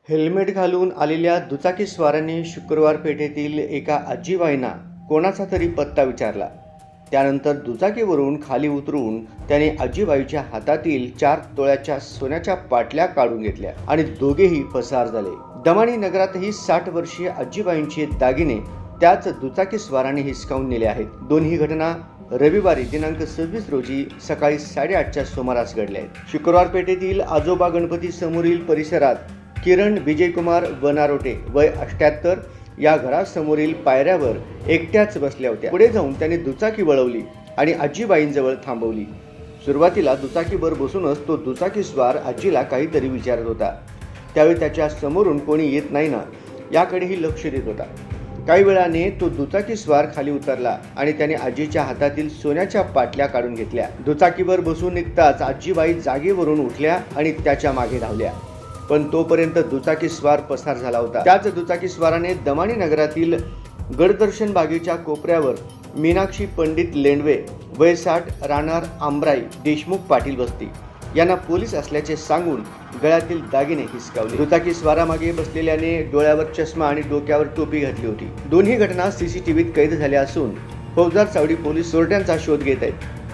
Helmet घालून आलेल्या दुचाकीस्वारांनी शुक्रवार पेठेतील एका आजीबाईंना कोणाचा तरी पत्ता विचारला। त्यानंतर दुचाकीवरून खाली उतरून त्याने आजीबाईच्या हातातील 4 तोळ्याच्या सोन्याच्या पाटल्या काढून घेतल्या आणि दोघेही पसार झाले। दमानी नगरातही 60 वर्षीय आजीबाईंचे दागिने त्याच दुचाकीस्वारांनी हिसकावून नेले आहेत। दोन्ही घटना रविवारी दिनांक 26 रोजी सकाळी 8:30च्या सुमारास घडल्या आहेत। शुक्रवार पेठेतील आजोबा गणपती समोरील परिसरात किरण विजयकुमार वनारोटे वय 78 या घरासमोरील पायऱ्यावर एकट्याच बसल्या होत्या। पुढे जाऊन त्याने दुचाकी वळवली आणि आजीबाईंजवळ थांबवली। सुरुवातीला दुचाकीवर बसूनच तो दुचाकीस्वार आजीला काहीतरी विचारत होता। त्यावेळी त्याच्या समोरून कोणी येत नाही ना याकडेही लक्ष देत होता। काही वेळाने तो दुचाकीस्वार खाली उतरला आणि त्याने आजीच्या हातातील सोन्याच्या पाटल्या काढून घेतल्या। दुचाकीवर बसून निघताच आजीबाई जागेवरून उठल्या आणि त्याच्या मागे धावल्या, पण तोपर्यंत दुचाकीस्वार पसार झाला होता। त्याच दुचाकीस्वाराने दमानी नगरातील गडदर्शन बागेच्या कोपऱ्यावर मीनाक्षी पंडित लेंडवे वय 60 राहणार आंबराई देशमुख पाटील वस्ती यांना पोलीस असल्याचे सांगून गळ्यातील दागिने हिसकावले। दुचाकीस्वारामागे बसलेल्याने डोळ्यावर चष्मा आणि डोक्यावर टोपी घातली होती। दोन्ही घटना सीसीटीव्हीत कैद झाल्या असून फौजदार चावडी पोलीस चोरट्यांचा शोध घेत आहेत।